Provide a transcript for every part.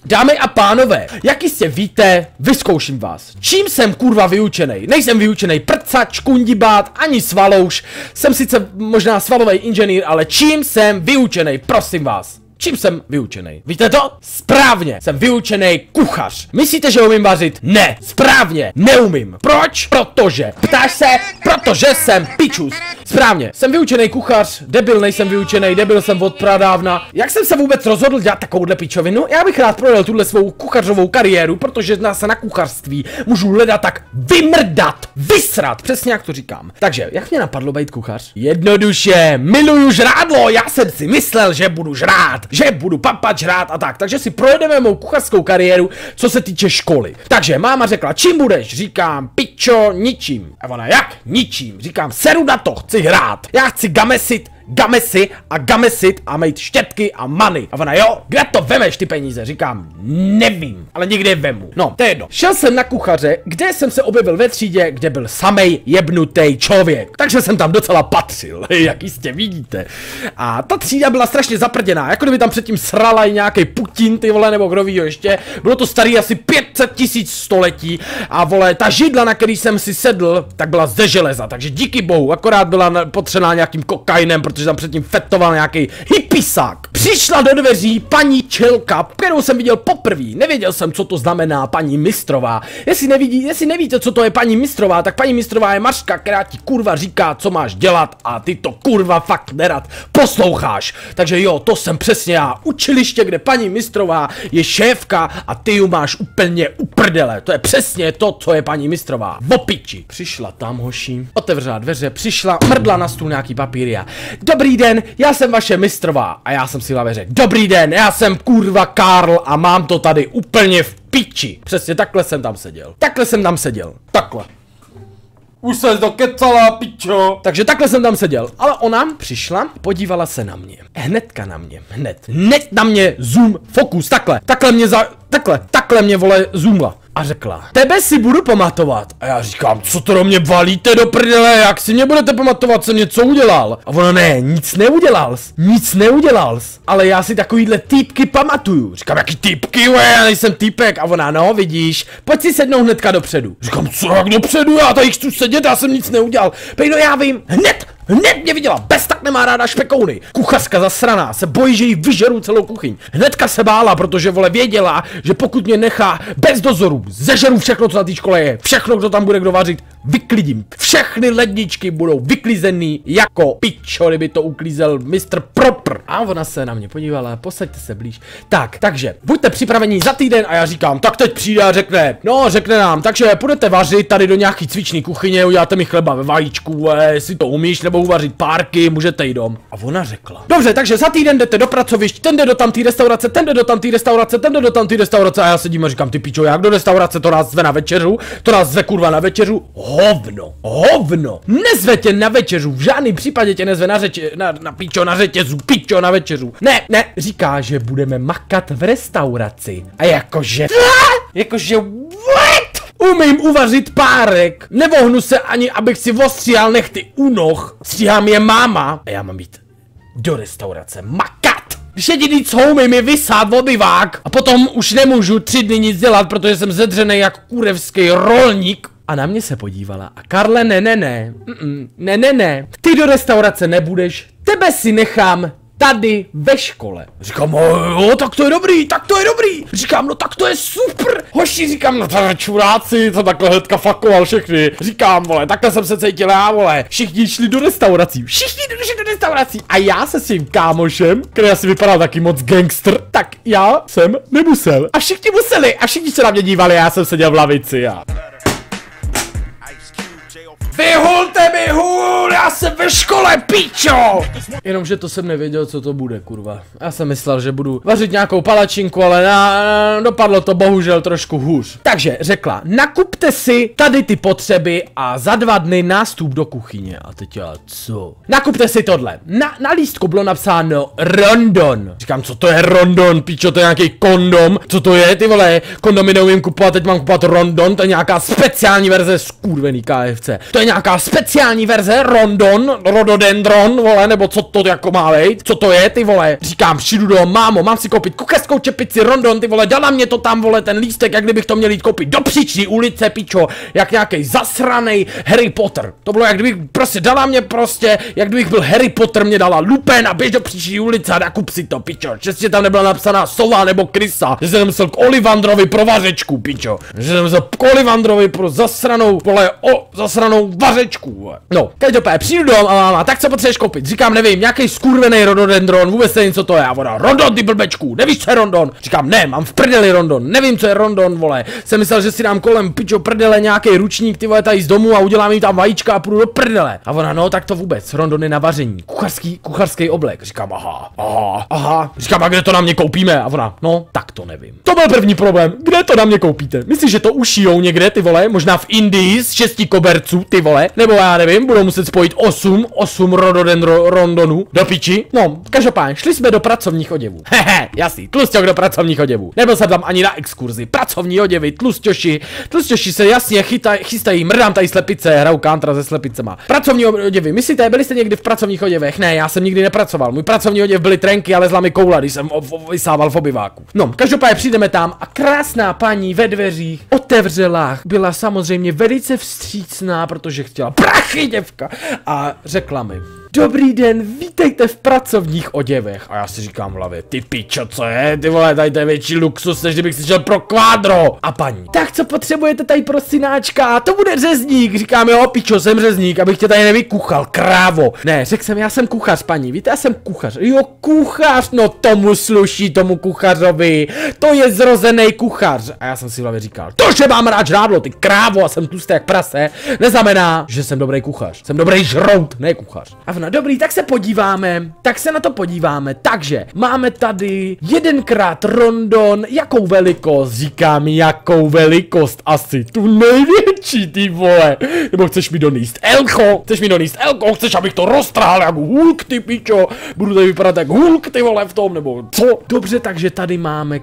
Dámy a pánové, jak jistě víte, vyzkouším vás. Čím jsem kurva vyučenej? Nejsem vyučenej prcač, kundibát, ani svalouš. Jsem sice možná svalový inženýr, ale čím jsem vyučenej, prosím vás? Čím jsem vyučenej? Víte to? Správně, jsem vyučenej kuchař. Myslíte, že umím vařit? Ne, správně, neumím. Proč? Protože. Ptáš se? Protože jsem pičus. Správně, jsem vyučenej kuchař, debil nejsem vyučenej, debil jsem od pradávna. Jak jsem se vůbec rozhodl dělat takovouhle pičovinu? Já bych rád projel tuhle svou kuchařovou kariéru, protože se na kuchařství můžu leda tak vymrdat, vysrat, přesně jak to říkám. Takže, jak mě napadlo být kuchař? Jednoduše, miluju žrádlo, já jsem si myslel, že budu žrát, že budu papat žrát a tak, takže si projedeme mou kuchařskou kariéru, co se týče školy. Takže máma řekla, čím budeš? Říkám, pičo, ničím. A ona, jak? Ničím. Říkám, seru na to, chci hrát. Já chci gamesit a mít štětky a many. A ona, jo, kde to vemeš ty peníze? Říkám, nevím, ale někde vemu. No, to je jedno. Šel jsem na kuchaře, kde jsem se objevil ve třídě, kde byl samej jebnutý člověk. Takže jsem tam docela patřil, jak jistě vidíte. A ta třída byla strašně zaprděná, jako kdyby tam předtím srala i nějaký Putin, ty vole, nebo kdo ví ještě. Bylo to starý asi 500 000 století a vole, ta židla, na který jsem si sedl, tak byla ze železa, takže díky bohu, akorát byla potřená nějakým kokainem, protože tam předtím fetoval nějaký hippisák. Přišla do dveří paní Čelka, kterou jsem viděl poprvé. Nevěděl jsem, co to znamená paní Mistrová. Jestli nevíte, co to je paní Mistrová, tak paní Mistrová je Mařka, která ti kurva říká, co máš dělat a ty to kurva fakt nerad posloucháš. Takže jo, to jsem přesně já. Učiliště, kde paní Mistrová je šéfka a ty ju máš úplně uprdele. To je přesně to, co je paní Mistrová. V opiči. Přišla tam hoší, otevřela dveře, přišla, mrdla na stůl nějaký papíry a dobrý den, já jsem vaše Mistrová. A já jsem si hlavě řekl, dobrý den, já jsem kurva Karl a mám to tady úplně v piči. Přesně takhle jsem tam seděl. Takhle. Už se dokecala, pičo. Takže takhle jsem tam seděl. Ale ona přišla, podívala se na mě. Hnedka na mě, hned na mě zoom, fokus, takhle mě vole zoomla. A řekla, tebe si budu pamatovat. A já říkám, co to do mě valíte do prdele, jak si mě budete pamatovat, jsem něco udělal. A ona, ne, nic neudělal jsi. Ale já si takovýhle týpky pamatuju. Říkám, jaký týpky, já nejsem týpek. A ona, no vidíš, pojď si sednout hnedka dopředu. Říkám, co jak dopředu, já tady chci sedět, já jsem nic neudělal. Pejno, já vím, hned mě viděla, bez tak nemá ráda špekouny. Kuchařka zasraná, se bojí, že jí vyžerou celou kuchyň. Hnedka se bála, protože vole věděla, že pokud mě nechá bez dozoru, zežeru všechno, co na té škole je, všechno, kdo tam bude kdo vařit, vyklidím. Všechny ledničky budou vyklizený jako pičo, kdyby to uklízel Mr. Proper. A ona se na mě podívala, posaďte se blíž. Tak, buďte připraveni za týden a já říkám, tak teď přijde a řekne nám, takže půjdete vařit tady do nějaký cvičný kuchyně, uděláte mi chleba ve vajíčku, jestli to umíš, nebo uvařit párky, můžete jít dom. A ona řekla, dobře, takže za týden jdete do pracovišť, ten jde do tamtý restaurace, ten jde do tamtý restaurace a já sedím a říkám, ty pičo, jak do restaurace, to nás zve na večeřu, to nás zve kurva na večeřu, hovno, nezve tě na večeřu, v žádným případě tě nezve na pičo na večeřu, ne, říká, že budeme makat v restauraci a jakože what? Umím uvařit párek, nevohnu se ani, abych si ostříhal nechty u noh, stříhám je máma a já mám jít do restaurace makat. Když jediný, co umím, je vysát obyvák a potom už nemůžu 3 dny nic dělat, protože jsem zedřený jak kurevský rolník. A na mě se podívala a Karle, ne, ty do restaurace nebudeš, tebe si nechám tady ve škole. Říkám, jo, tak to je dobrý. Říkám, no tak to je super. Hoši, říkám, no to čuráci, to takhle hnedka fakoval všechny. Říkám, vole, takhle jsem se cítil já, vole. Všichni šli do restaurací. A já se svým kámošem, který asi vypadal taky moc gangster, tak já jsem nemusel. A všichni museli. A všichni se na mě dívali, já jsem seděl v lavici a... Vyhulte mi hůl, já jsem ve škole, pičo! Jenomže to jsem nevěděl, co to bude, kurva. Já jsem myslel, že budu vařit nějakou palačinku, ale dopadlo to bohužel trošku hůř. Takže řekla, nakupte si tady ty potřeby a za 2 dny nástup do kuchyně. A teď já, co? Nakupte si tohle. Na lístku bylo napsáno Rondon. Říkám, co to je Rondon, pičo, to je nějaký kondom. Co to je, ty vole? Kondomy neumím kupovat, teď mám kupovat Rondon, to je nějaká speciální verze skurvený KFC. To je nějaká speciální verze rododendron, vole, nebo co to jako má být, co to je, ty vole, říkám, přijdu do mámo, mám si koupit kuchařskou čepici, rondon, ty vole, dala mě to tam, vole, ten lístek, jak kdybych to měl jít koupit do příčí ulice, pičo, jak nějaký zasranej Harry Potter, to bylo, jak kdybych prostě dala mě prostě, jak kdybych byl Harry Potter, mě dala Lupin a běž do příčí ulice a nakup si to, pičo, že tam nebyla napsaná sova nebo krysa, že jsem musel k Olivandrovi pro vařečku, pičo, že jsem musel k Olivandrovi pro zasranou, vole, zasranou vařečku, vole. No, každopádně přijdu dom a máma, tak co potřebuješ koupit? Říkám, nevím, nějaký skurvený rododendron, vůbec nevím, co to je. A ona, rondon, ty blbečku, nevíš, co je rondon? Říkám, ne, mám v prdeli rondon, nevím, co je rondon, vole. Jsem myslel, že si dám kolem pičo prdele nějaký ručník, ty vole, tady z domu a udělám jim tam vajíčka a půjdu do prdele. A ona, no, tak to vůbec, rondon je na vaření, kuchařský oblek. Říkám, aha. Říkám, a kde to na mě koupíme? A ona, no, tak to nevím. To byl první problém, kde to na mě koupíte? Myslíš, že to ušijou někde, ty vole, možná v Indii z 6 koberců, ty vole, nebo já nevím, budou muset spojit 8 rondonů do piči. No, každopádně, šli jsme do pracovních oděvů. Hehe, jasný, tlusťok do pracovních oděvů. Nebyl jsem tam ani na exkurzi. Pracovní oděvy, tlusťoši se jasně chystají, mrdám tady slepice, hrajou Contra se slepicema. Pracovní oděvy, myslíte, byli jste někdy v pracovních oděvech? Ne, já jsem nikdy nepracoval. Můj pracovní oděv byly trenky, ale zla mi koula, když jsem vysával v obyváku. No, každopádně přijdeme tam a krásná paní ve dveřích otevřela, byla samozřejmě velice vstřícná, protože chtěla prachy, děvka, a řekla mi: dobrý den, vítejte v pracovních oděvech. A já si říkám v hlavě, ty pičo, co je? Ty vole, tady to je větší luxus, než kdybych si šel pro kvádro. A paní, tak co potřebujete tady pro synáčka? To bude řezník. Říkám, jo, pičo, jsem řezník, abych tě tady nevykuchal, krávo. Ne, řekl jsem, já jsem kuchař, paní, víte, já jsem kuchař. Jo, kuchař, no tomu sluší, tomu kuchařovi. To je zrozený kuchař. A já jsem si v hlavě říkal, to, že mám rád žrádlo, ty krávo, a jsem tlustý jak prase, neznamená, že jsem dobrý kuchař. Jsem dobrý žrout, ne kuchař. A dobrý, tak se podíváme, na to podíváme. Takže máme tady 1x rondon, jakou velikost? Říkám, jakou velikost? Asi tu největší, ty vole. Nebo chceš mi donést elko? Chceš, abych to roztrhal jako Hulk, ty pičo? Budu tady vypadat jak Hulk, ty vole, v tom, nebo co? Dobře, takže tady máme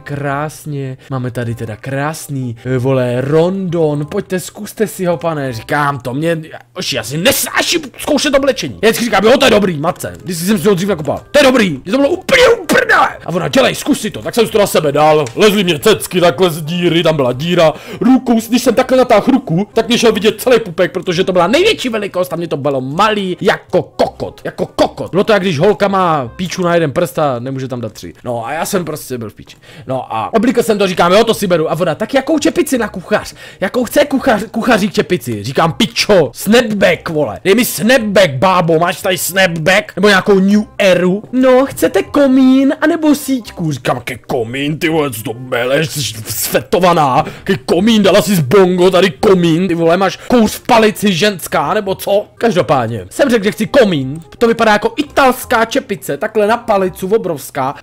tady teda krásný, vole, rondon. Pojďte, zkuste si ho, pane. Říkám, to mě, oši, asi nesnáším zkoušet oblečení. Já říkám, jo, to je dobrý, matce, když jsem si ho dřív nakopal. To je dobrý, že to bylo úplně uprdele. A ona, dělej, zkus si to, tak jsem si to na sebe dal. Lezly mě cecky takhle z díry, tam byla díra. Ruku, když jsem takhle natáhl ruku, tak mě šel vidět celý pupek, protože to byla největší velikost a mě to bylo malý jako kokot. Bylo to, jak když holka má píču na jeden prst a nemůže tam dát 3. No a já jsem prostě byl v píči. No a oblikl jsem to, říkám, jo, to si beru. A ona, tak jakou čepici na kuchař? Jakou chce kuchařík čepici? Říkám, pičo, snapback, vole. Dej mi snapback, bábo, máš tady snapback? Nebo nějakou new eru? No, chcete komín anebo síťku? Říkám, jaký komín, ty vole, co to meleš, jsi svetovaná. Jaký komín, dala si z bongo, tady komín, ty vole, máš kouř v palici ženská, nebo co? Každopádně, jsem řekl, že chci komín, to vypadá jako italská čepice, takhle na palicu, obrovská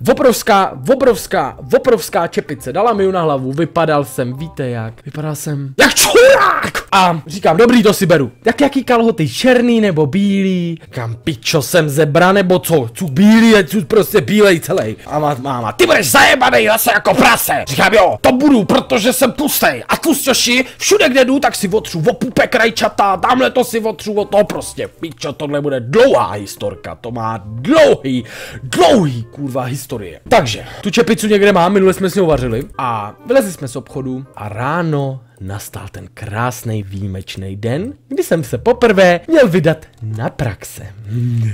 čepice, dala mi ju na hlavu, vypadal jsem, víte jak? Vypadal jsem jak čurák! A říkám, dobrý, to si beru. Tak jaký kalhoty, černý nebo bílý? Říkám, pičo, jsem zebra nebo co? Bílý je prostě bílej celý. A máma, ty budeš zajebanej zase jako prase. Říkám, jo, to budu, protože jsem tlustej. A tlusťoši, všude kde jdu, tak si otřu o pupek rajčata, tamhle to si otřu o to prostě. Pičo, tohle bude dlouhá historka, to má dlouhý kurva historie. Takže, tu čepicu někde mám, minule jsme s ní vařili a vylezli jsme z obchodu a ráno nastal ten krásný výjimečný den, kdy jsem se poprvé měl vydat na praxe.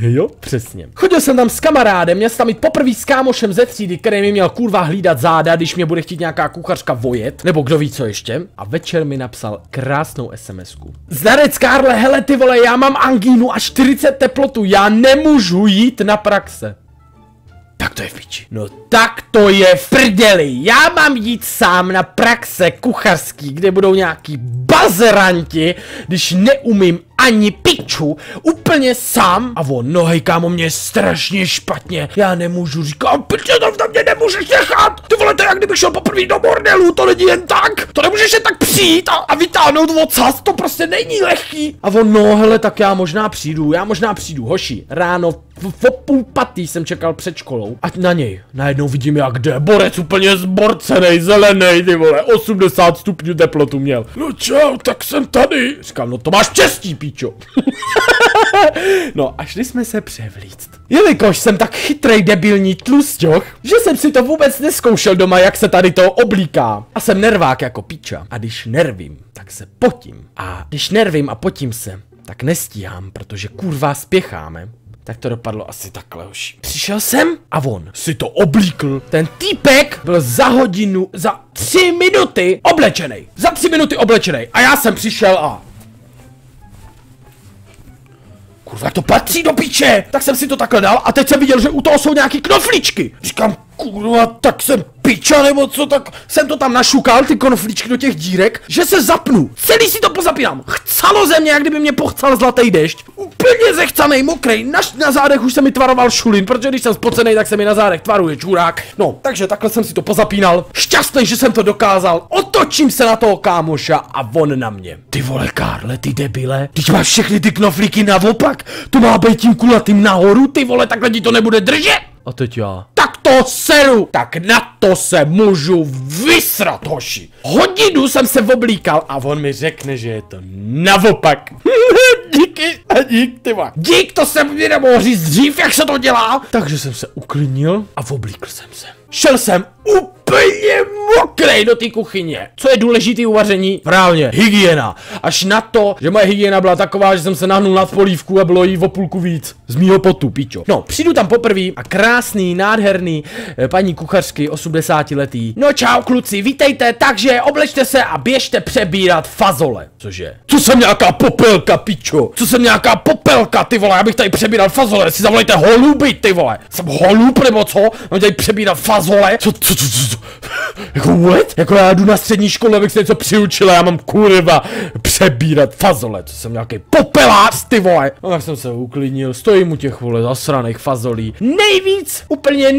Jo, přesně. Chodil jsem tam s kamarádem, měl jsem tam jít poprvé s kámošem ze třídy, který mi měl kurva hlídat záda, když mě bude chtít nějaká kuchařka vojet, nebo kdo ví co ještě. A večer mi napsal krásnou SMS-ku. Zdarec, Karle, hele ty vole, já mám angínu a 40 teplotu, já nemůžu jít na praxe. Tak to je v piči. No tak to je v prdeli. Já mám jít sám na praxe kuchařský, kde budou nějaký bazeranti, když neumím ani piču, úplně sám. A on, no hej kámo, mě je strašně špatně. Já nemůžu, říkám, piče, to na mě nemůžeš nechat. Ty vole, to je jak kdybych šel poprvé do bordelu, to není jen tak. To nemůžeš jen tak přijít a vytáhnout odsaz, to prostě není lehký. A on, no hele, tak já možná přijdu, hoši. Ráno v 4:30 jsem čekal před školou a na něj najednou vidím jak jde, borec úplně zborcenej, zelenej, ty vole, 80 stupňů teplotu měl. No čau, tak jsem tady. Říkám, no to máš štěstí, píčo. No a šli jsme se převlíct. Jelikož jsem tak chytrej debilní tlusťoch, že jsem si to vůbec neskoušel doma, jak se tady to oblíká. A jsem nervák jako píča. A když nervím, tak se potím. A když nervím a potím se, tak nestíhám, protože kurva spěcháme. Tak to dopadlo asi takhle, hoši. Přišel jsem a on si to oblíkl. Ten týpek byl za 3 minuty oblečený. Za 3 minuty oblečený. A já jsem přišel a... Kurva, to patří do piče! Tak jsem si to takhle dal a teď jsem viděl, že u toho jsou nějaký knoflíčky. Říkám, kurva, tak jsem piča nebo co, tak jsem to tam našukal, ty konfličky do těch dírek, že se zapnu. Celý si to pozapínám. Chcalo ze mě, jak kdyby mě pochcal zlatý dešť. Úplně zechcanej, mokrej, na zádech už se mi tvaroval šulin, protože když jsem spocenej, tak se mi na zádech tvaruje čurák. No, takže takhle jsem si to pozapínal. Šťastný, že jsem to dokázal. Otočím se na toho kámoša a on na mě. Ty vole, Karle, ty debile, teď máš všechny ty knoflíky naopak. To má být tím kulatým nahoru, ty vole, takhle ti to nebude držet. A teď já. Tak to seru! Tak na to se můžu vysrat, hoši. Hodinu jsem se oblíkal a on mi řekne, že je to naopak. Díky a dík, ty vole. Dík, to jsem mi nemohl říct dřív, jak se to dělá. Takže jsem se uklidnil a oblíkl jsem se. Šel jsem úplně mokrej do té kuchyně. Co je důležitý u vaření? Právě hygiena. Až na to, že moje hygiena byla taková, že jsem se nahnul nad polívku a bylo jí o půlku víc. Z mýho potu, pičo. No, přijdu tam poprvé a krásný, nádherný paní kuchařky, 80letý. No čau kluci, vítejte, takže oblečte se a běžte přebírat fazole. Cože? Co jsem nějaká popelka, pičo? Co jsem nějaká popelka, ty vole, já bych tady přebíral fazole, si zavolejte holuby, ty vole. Jsem holub nebo co? Mám tady přebírat fazole? Co? Jako what? Jako já jdu na střední školu, abych se něco přiučil a já mám kurva přebírat fazole. Co jsem nějaký popelář, ty vole. No tak jsem se uklidnil, stojím u těch vole zasraných fazolí. Nejvíc, úplně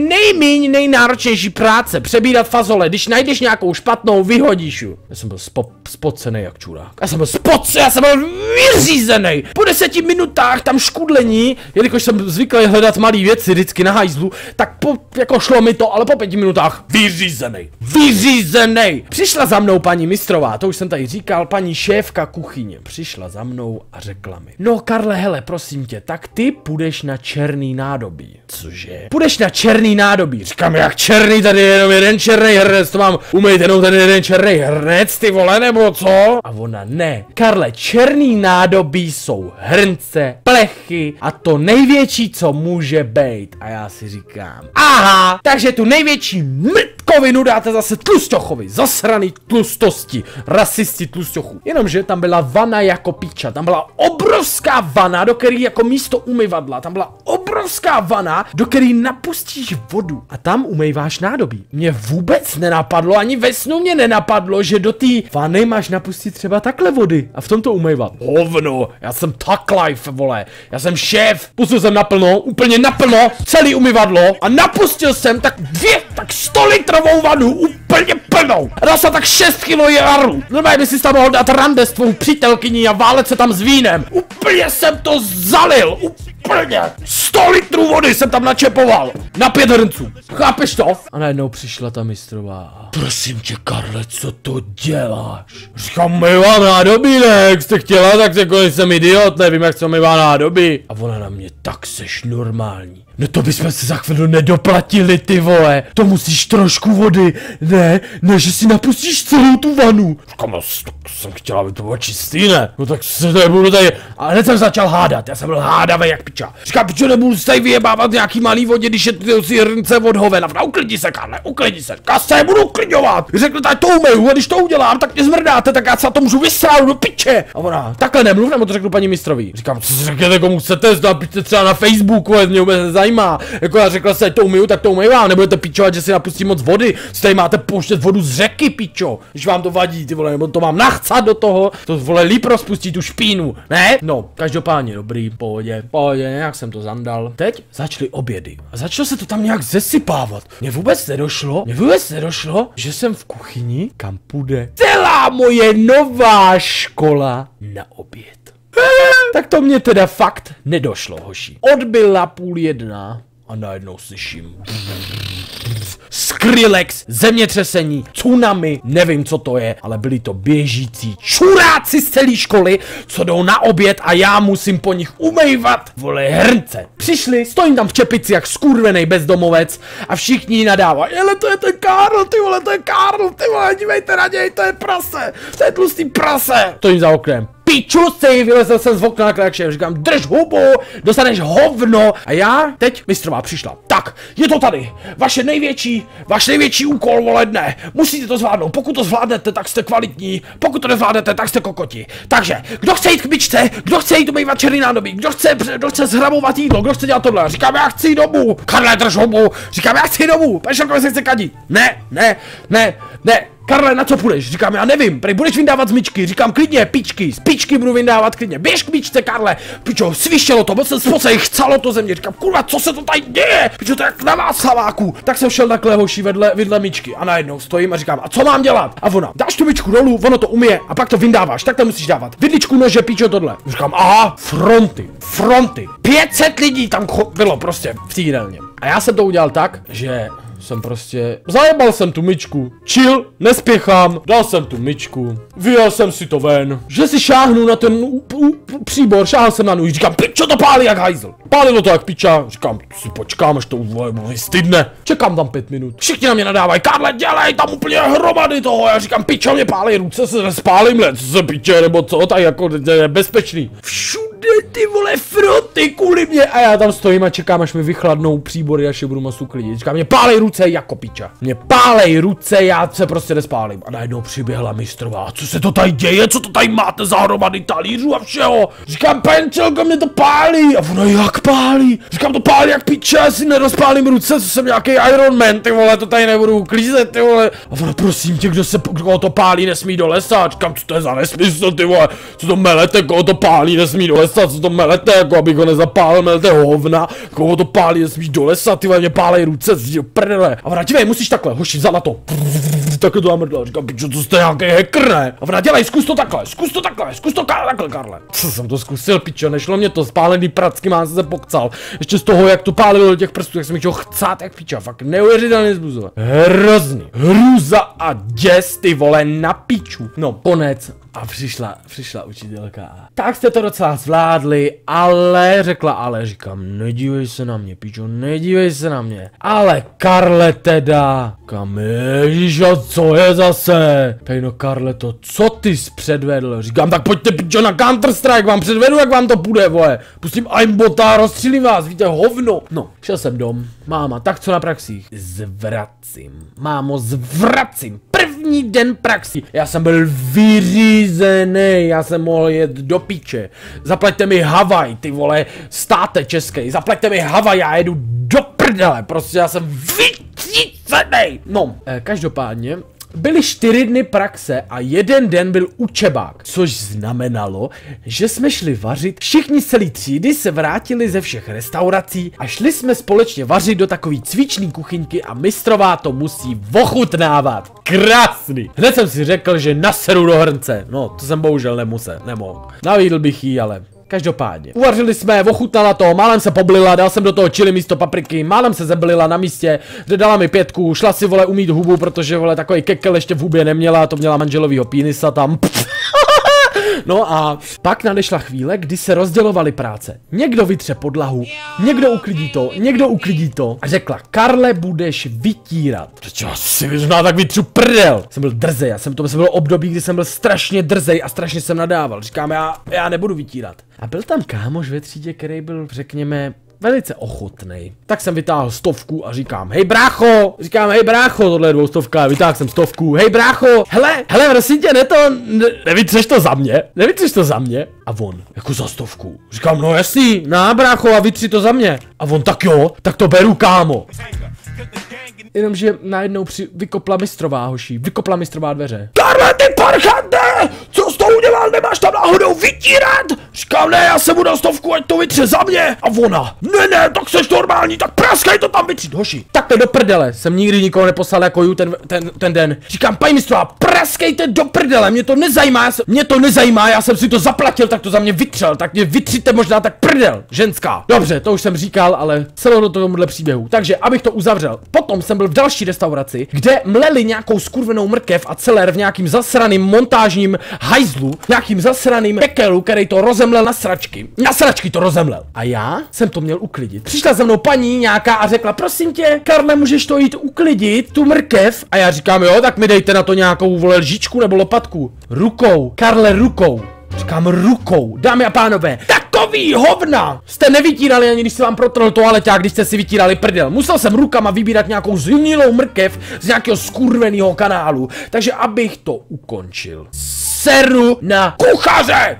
nejnáročnější práce, přebírat fazole. Když najdeš nějakou špatnou, vyhodíš ju. Já jsem byl spocený jak čurák. Já jsem byl vyřízený. Po 10 minutách tam škudlení, jelikož jsem zvyklý hledat malý věci vždycky na hajzlu, tak jako šlo mi to, ale po 5 minutách vyřízený. Přišla za mnou paní mistrová, to už jsem tady říkal, paní šéfka kuchyně. Přišla za mnou a řekla mi: no Karle, hele, prosím tě, tak ty půjdeš na černý nádobí. Cože? Půjdeš na černý nádobí. Říkám, jak černý, tady je jenom jeden černý hrnec, to mám umýt jenom ten jeden černý hrnec, ty vole, nebo co? A ona: ne, Karle, černý nádobí jsou hrnce, plechy a to největší, co může být. A já si říkám: aha, takže tu největší mrtkovinu dáte zase tlusťochovi, zasraný tlustosti, rasisti tlusťochů. Jenomže tam byla vana jako píča, tam byla obrovská vana, do který jako místo umyvadla, tam byla obrovská vana, do který napustíš vodu a tam umýváš nádobí. Mě vůbec nenapadlo, ani ve snu mě nenapadlo, že do té vany máš napustit třeba takhle vody a v tom to umývat. Hovno, já jsem tak life, vole, já jsem šéf, pustil jsem naplno, úplně naplno, celý umyvadlo a napustil jsem tak 100 litrovou vanu, úplně plnou. A dal jsem tak 6 kilo jaru. Normálně by si tam mohl dát rande s tvou přítelkyní a válet se tam s vínem. Úplně jsem to zalil, úplně. 100 litrů vody jsem tam načepoval. Na 5 hrnců. Chápeš to? A najednou přišla ta mistrová. Prosím tě, Karle, co to děláš? Říkám, myvá nádobí, ne? Jak jste chtěla, tak jako jsem idiot, nevím, jak se myvá nádobí. A ona na mě: tak seš normální. No to bychom se za chvíli nedoplatili, ty vole. To musíš trošku vody. Ne, že si napustíš celou tu vanu. Říkám, jsem chtěla, aby to bylo čistý, ne? No tak se nebudu tady. A hned jsem začal hádat, já jsem byl hádavý jak piča. Říkám, pičo, nebudu se tady vyjebávat nějaký malý vodě, když je ty hrnce od hovena. Uklidni se, Karle, uklidni se. Já se nebudu uklidňovat. Řekl, tak to umyju, a když to udělám, tak mě zmrdáte, tak já se na to můžu vysrát do piče. A ona: takhle nemluv, nebo to řeknu paní mistrový. Říkám, co si řekněte, komu chcete, napište třeba na Facebooku, ale mě vůbec nezajímá. Jako já řekla se, to umyju, tak to umyvám, nebudete pičovat, že si napustím moc vody. Si tady máte pouštět vodu z řeky, pičo. Když vám to vadí, ty vole, nebo to mám nachcat do toho, to vole líp rozpustí tu špínu, ne? No, každopádně dobrý, pohodě, nějak jsem to zandal. Teď začaly obědy a začalo se to tam nějak zesypávat. Mně vůbec nedošlo, že jsem v kuchyni, kam půjde celá moje nová škola na oběd. Tak to mě teda fakt nedošlo, hoši. Odbyla 12:30. a najednou slyším Skrillex, zemětřesení, tsunami, nevím co to je, ale byli to běžící čuráci z celé školy, co jdou na oběd a já musím po nich umývat, vole, hrnce. Přišli, stojím tam v čepici jak skurvenej bezdomovec a všichni nadávají, ale to je ten Karl, ty vole, to je Karl, ty vole, dívejte na něj, to je prase, to je tlustý prase. Stojím za oknem. Piču si, vylezl jsem z okna na krakše, říkám, drž hubu, dostaneš hovno. A já, teď mistrová přišla. Tak, je to tady, váš největší úkol, vole, dne. Musíte to zvládnout, pokud to zvládnete, tak jste kvalitní, pokud to nezvládnete, tak jste kokoti. Takže, kdo chce jít k myčce, kdo chce jít umývat černý nádobí, kdo chce zhrabovat jídlo, kdo chce dělat tohle, říkám, já chci domů. Karle, drž hubu, říkám, já chci domů, Pešelkovi se chce kadit. Ne. Karle, na co půjdeš? Říkám, já nevím, prej budeš vyndávat z myčky, říkám klidně, pičky, z pičky budu vyndávat klidně, běž k myčce, Karle, pičo, svištělo to, byl jsem spocej, chcalo to ze mě, říkám, kurva, co se to tady děje, pičo, to je jak na Václaváku, tak jsem šel takhle hoší vedle myčky a najednou stojím a říkám, a co mám dělat? A ona, dáš tu myčku dolů, ono to umije a pak to vyndáváš, tak to musíš dávat, vidličku, nože, pičo, tohle. Říkám, aha, fronty, 500 lidí tam bylo prostě v té jídelně. A já jsem to udělal tak, že jsem prostě, zajebal jsem tu myčku, chill, nespěchám, dal jsem tu myčku, vyjel jsem si to ven, že si šáhnu na ten příbor, šáhl jsem na nůž, říkám, pičo to pálí jak hajzl, pálilo to jak piča, říkám, si počkám, až to vystydne, čekám tam 5 minut, všichni na mě nadávají, Karle, dělej tam úplně hromady toho, já říkám, pičo, mě pálí ruce, se nespálím, co se piče, nebo co, tak jako, to je bezpečný, ty vole fronty kvůli mě a já tam stojím a čekám, až mi vychladnou příbory, až je budu moc uklidit. Říkám, mě pálej ruce jako piča. Mě pálej ruce, já se prostě nespálím. A najednou přiběhla mistrová. Co se to tady děje? Co to tady máte za hromady talířů a všeho? Říkám, Penčelko, mě to pálí. A ono jak pálí? Říkám, to pálí jak piča, já si nerozpálím ruce, co jsem nějaký Iron Man, ty vole, to tady nebudu uklízet, ty vole. A ono, prosím tě, kdo to pálí, nesmí do lesa. Říkám, co to je za nesmysl, ty vole, co to melete, koho to pálí, nesmí do lesa, co to melete, jako abych ho nezapálil, melete hovna, koho to pálí, nesmíš do lesa, ty vole, mě pálej ruce, z prdele. A ona, dívej, musíš takhle, hoši, vzala to, takhle to namrdla, říkám, pičo, co jste nějaký hacker, ne? A ona, dělej, zkus to takhle, Karle. Co jsem to zkusil, pičo, nešlo mě to, spálený pracky, mám se pokcal, ještě z toho, jak to pálilo do těch prstů, jak jsem chtěl chcát, jak piča, fakt neuvěřitelně zbuzové. Hrozný, hrůza a děs, ty vole, na piču. No, konec. A přišla učitelka. Tak jste to docela zvládli, říkám, nedívej se na mě, pičo, nedívej se na mě. Ale Karle teda, kam ježiš, a co je zase? Tady no Karle, to co ty jsi předvedl? Říkám, tak pojďte pičo na Counter Strike, vám předvedu, jak vám to půjde, vole. Pustím aimbota, rozstřílím vás, víte, hovno. No, šel jsem dom, máma, tak co na praxích? Zvracím, mámo, zvracím. První den praxi, já jsem byl vyřízený, já jsem mohl jet do piče. Zaplaťte mi Havaj, ty vole, státe český, zaplaťte mi Havaj, já jedu do prdele, prostě já jsem vyřízený. No, každopádně, byly 4 dny praxe a 1 den byl učebák, což znamenalo, že jsme šli vařit, všichni z celé třídy se vrátili ze všech restaurací a šli jsme společně vařit do takový cvičný kuchyňky a mistrová to musí ochutnávat. Krásný. Hned jsem si řekl, že naseru do hrnce, no to jsem bohužel nemohl. Navídl bych jí, ale... Každopádně. Uvařili jsme, ochutnala to, málem se poblila, dal jsem do toho chili místo papriky, málem se zeblila na místě, dala mi 5, šla si, vole, umýt hubu, protože, vole, takový kekel ještě v hubě neměla, to měla manželovýho pínisa tam. No a pak nadešla chvíle, kdy se rozdělovaly práce. Někdo vytře podlahu, někdo uklidí to a řekla, Karle, budeš vytírat. Protože asi vyřná, tak vytřu prdel. Jsem byl drzej, to bylo období, kdy jsem byl strašně drzej a strašně jsem nadával. Říkám, já nebudu vytírat. A byl tam kámoš ve třídě, který byl, řekněme, velice ochotnej. Tak jsem vytáhl 100 a říkám, hej brácho, tohle je 200, vytáhl jsem 100, hej brácho, hele, prosím tě, nevytřeš to za mě? A on, jako za 100. Říkám, no jasný, brácho, a vytři to za mě. A on, tak jo, tak to beru, kámo. Jenomže najednou vykopla mistrová dveře. Karle, ty parchante! co jsi to udělal, nemáš tam náhodou vytírat? Říkám, ne, já jsem mu dal 100, ať to vytře za mě. A ona, ne, tak seš normální, tak praskej to tam vytřít, hoši. Takhle do prdele, jsem nikdy nikoho neposlal jako ju ten den. Říkám, paní mistrová, praskejte do prdele, mě to nezajímá, já jsem si to zaplatil, tak to za mě vytřel, tak mě vytřite možná tak prdel, ženská. Dobře, to už jsem říkal, ale celou do tomuhle příběhu. Takže, abych to uzavřel, potom jsem byl v další restauraci, kde mleli nějakou skurvenou mrkev a celer v nějakým zasraným montážním hajzlu, nějakým zasraným pekelu, který to rozemlel na sračky. Na sračky to rozemlel. A já jsem to měl uklidit. Přišla za mnou paní nějaká a řekla, prosím tě, Karle, můžeš to jít uklidit, tu mrkev? A já říkám, jo, tak mi dejte na to nějakou vole lžičku nebo lopatku. Rukou, Karle, rukou. Říkám rukou, dámy a pánové, takový hovna jste nevytírali, ani když se vám protrhl toaleťák, když jste si vytírali prdel. Musel jsem rukama vybírat nějakou zhnilou mrkev z nějakého skurveného kanálu. Takže abych to ukončil, seru na kuchaře!